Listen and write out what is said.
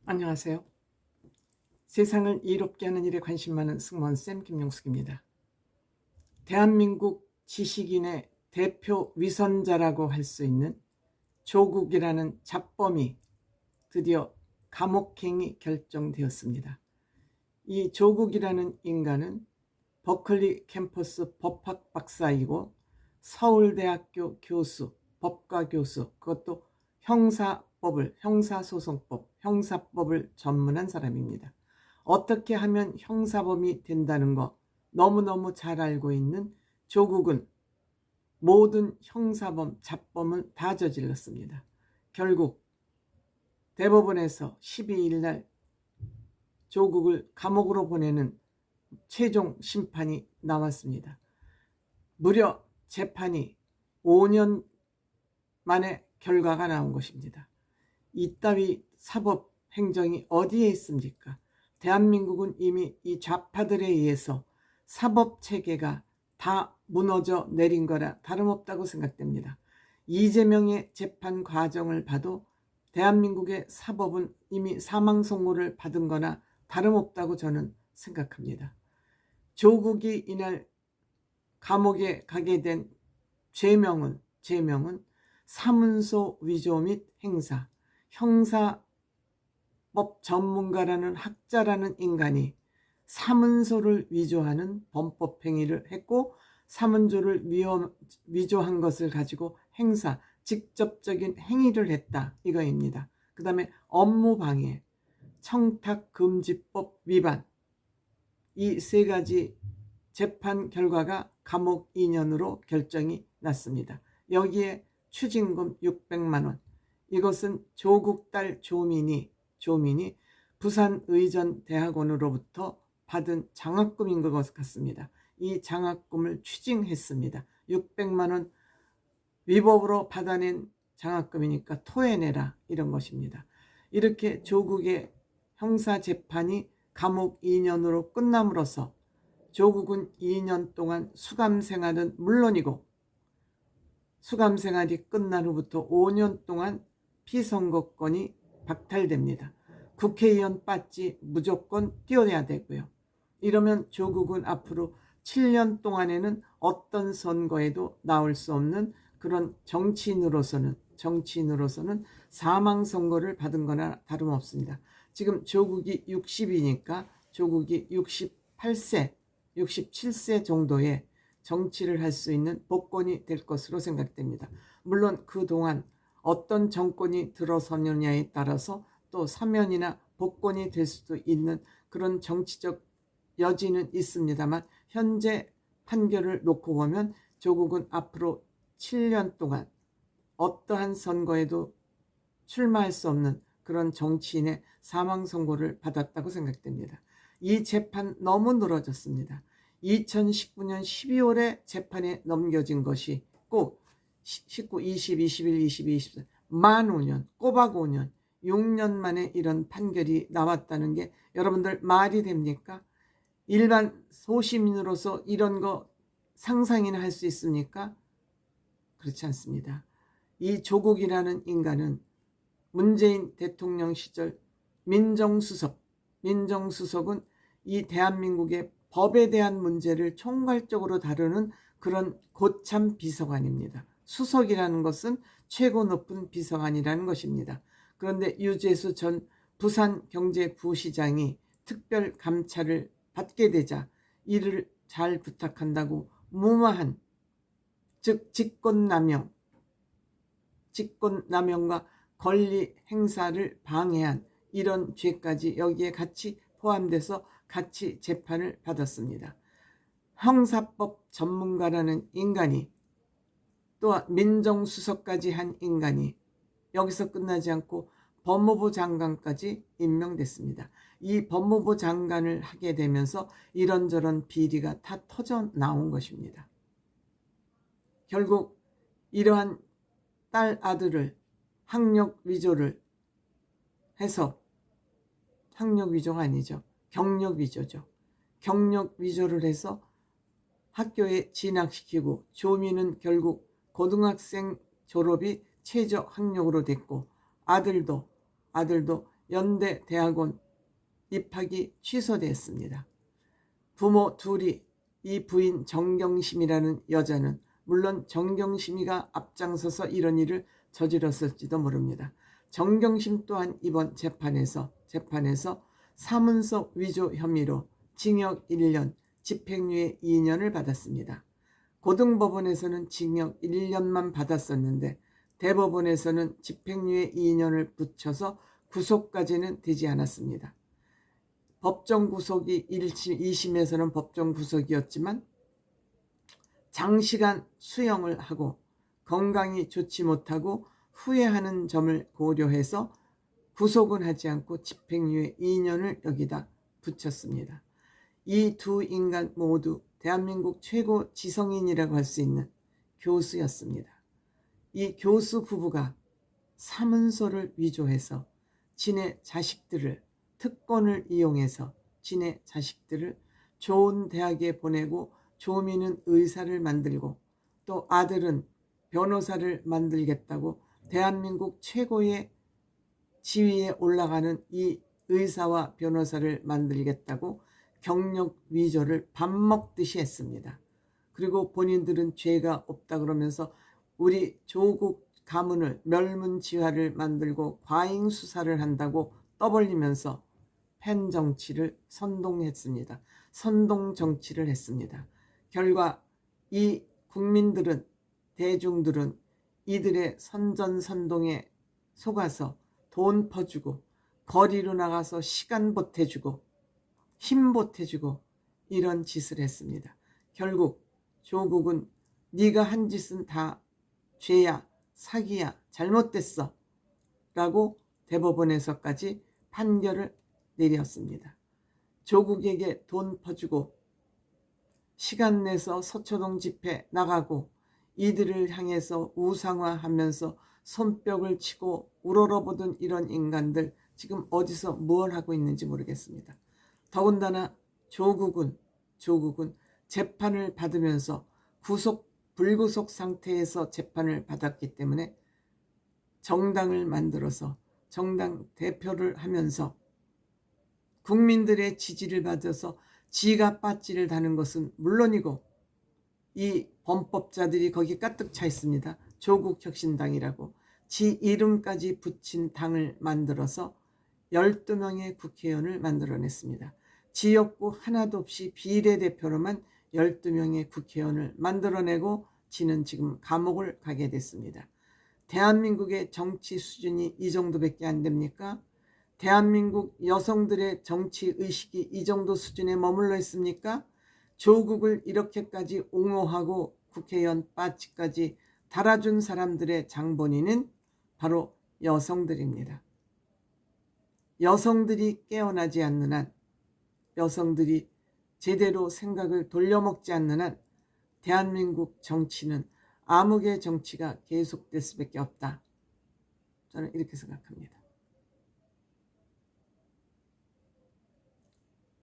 안녕하세요. 세상을 이롭게 하는 일에 관심 많은 승무원쌤 김용숙입니다. 대한민국 지식인의 대표 위선자라고 할 수 있는 조국이라는 잡범이 드디어 감옥행이 결정되었습니다. 이 조국이라는 인간은 버클리 캠퍼스 법학 박사이고 서울대학교 교수, 법과 교수, 그것도 형사소송법, 형사법을 전문한 사람입니다. 어떻게 하면 형사범이 된다는 거 너무너무 잘 알고 있는 조국은 모든 형사범, 잡범을 다 저질렀습니다. 결국 대법원에서 12일 날 조국을 감옥으로 보내는 최종 심판이 나왔습니다. 무려 재판이 5년 만에 결과가 나온 것입니다. 이따위 사법 행정이 어디에 있습니까? 대한민국은 이미 이 좌파들에 의해서 사법 체계가 다 무너져 내린 거라 다름없다고 생각됩니다. 이재명의 재판 과정을 봐도 대한민국의 사법은 이미 사망 선고를 받은 거나 다름없다고 저는 생각합니다. 조국이 이날 감옥에 가게 된 죄명은 사문서 위조 및 행사, 형사법 전문가라는 학자라는 인간이 사문서를 위조하는 범법 행위를 했고, 사문조를 위조한 것을 가지고 행사, 직접적인 행위를 했다, 이거입니다. 그 다음에 업무방해, 청탁금지법 위반, 이 세 가지 재판 결과가 감옥 2년으로 결정이 났습니다. 여기에 추징금 600만 원, 이것은 조국 딸 조민이 부산의전대학원으로부터 받은 장학금인 것 같습니다. 이 장학금을 추징했습니다. 600만 원 위법으로 받아낸 장학금이니까 토해내라, 이런 것입니다. 이렇게 조국의 형사재판이 감옥 2년으로 끝남으로써 조국은 2년 동안 수감생활은 물론이고, 수감생활이 끝난 후부터 5년 동안 피선거권이 박탈됩니다. 국회의원 빠지 무조건 뛰어야 되고요. 이러면 조국은 앞으로 7년 동안에는 어떤 선거에도 나올 수 없는 그런 정치인으로서는 사망선고를 받은 거나 다름없습니다. 지금 조국이 60이니까 조국이 68세, 67세 정도의 정치를 할 수 있는 복권이 될 것으로 생각됩니다. 물론 그동안 어떤 정권이 들어서느냐에 따라서 또 사면이나 복권이 될 수도 있는 그런 정치적 여지는 있습니다만, 현재 판결을 놓고 보면 조국은 앞으로 7년 동안 어떠한 선거에도 출마할 수 없는 그런 정치인의 사망 선고를 받았다고 생각됩니다. 이 재판 너무 늘어졌습니다. 2019년 12월에 재판에 넘겨진 것이 꼭 19, 20, 21, 22, 23, 만 5년, 꼬박 5년, 6년 만에 이런 판결이 나왔다는 게 여러분들 말이 됩니까? 일반 소시민으로서 이런 거 상상이나 할 수 있습니까? 그렇지 않습니다. 이 조국이라는 인간은 문재인 대통령 시절 민정수석은 이 대한민국의 법에 대한 문제를 총괄적으로 다루는 그런 고참 비서관입니다. 수석이라는 것은 최고 높은 비서관이라는 것입니다. 그런데 유재수 전 부산경제부시장이 특별 감찰을 받게 되자 이를 잘 부탁한다고 무마한, 즉 직권남용과 권리 행사를 방해한 이런 죄까지 여기에 같이 포함돼서 같이 재판을 받았습니다. 형사법 전문가라는 인간이, 또한 민정수석까지 한 인간이 여기서 끝나지 않고 법무부 장관까지 임명됐습니다. 이 법무부 장관을 하게 되면서 이런저런 비리가 다 터져 나온 것입니다. 결국 이러한 딸 아들을 학력 위조를 해서, 학력 위조가 아니죠, 경력 위조죠. 경력 위조를 해서 학교에 진학시키고, 조민은 결국 고등학생 졸업이 최저 학력으로 됐고, 아들도 연대 대학원 입학이 취소되었습니다. 부모 둘이 이 부인 정경심이라는 여자는 물론 정경심이가 앞장서서 이런 일을 저질렀을지도 모릅니다. 정경심 또한 이번 재판에서 사문서 위조 혐의로 징역 1년, 집행유예 2년을 받았습니다. 고등법원에서는 징역 1년만 받았었는데 대법원에서는 집행유예 2년을 붙여서 구속까지는 되지 않았습니다. 법정 구속이 2심에서는 법정 구속이었지만 장시간 수영을 하고 건강이 좋지 못하고 후회하는 점을 고려해서 구속은 하지 않고 집행유예 2년을 여기다 붙였습니다. 이 두 인간 모두 대한민국 최고 지성인이라고 할 수 있는 교수였습니다. 이 교수 부부가 사문서를 위조해서 지네 자식들을 특권을 이용해서 지네 자식들을 좋은 대학에 보내고 조미는 의사를 만들고 또 아들은 변호사를 만들겠다고 대한민국 최고의 지위에 올라가는 이 의사와 변호사를 만들겠다고 경력 위조를 밥 먹듯이 했습니다. 그리고 본인들은 죄가 없다 그러면서 우리 조국 가문을 멸문지화를 만들고 과잉 수사를 한다고 떠벌리면서 팬 정치를 선동했습니다. 선동 정치를 했습니다. 결과 이 국민들은, 대중들은 이들의 선전선동에 속아서 돈 퍼주고 거리로 나가서 시간 보태주고 힘 보태주고 이런 짓을 했습니다. 결국 조국은 네가 한 짓은 다 죄야, 사기야, 잘못됐어 라고 대법원에서까지 판결을 내렸습니다. 조국에게 돈 퍼주고 시간 내서 서초동 집회 나가고 이들을 향해서 우상화하면서 손뼉을 치고 우러러보던 이런 인간들 지금 어디서 뭘 하고 있는지 모르겠습니다. 더군다나 조국은 재판을 받으면서 불구속 상태에서 재판을 받았기 때문에 정당을 만들어서 정당 대표를 하면서 국민들의 지지를 받아서 지가 빠찌를 다는 것은 물론이고 이 범법자들이 거기 가득 차 있습니다. 조국혁신당이라고 지 이름까지 붙인 당을 만들어서 12명의 국회의원을 만들어냈습니다. 지역구 하나도 없이 비례대표로만 12명의 국회의원을 만들어내고 지는 지금 감옥을 가게 됐습니다. 대한민국의 정치 수준이 이 정도밖에 안 됩니까? 대한민국 여성들의 정치 의식이 이 정도 수준에 머물러 있습니까? 조국을 이렇게까지 옹호하고 국회의원 빠치까지 달아준 사람들의 장본인은 바로 여성들입니다. 여성들이 깨어나지 않는 한, 여성들이 제대로 생각을 돌려먹지 않는 한 대한민국 정치는 암흑의 정치가 계속될 수밖에 없다. 저는 이렇게 생각합니다.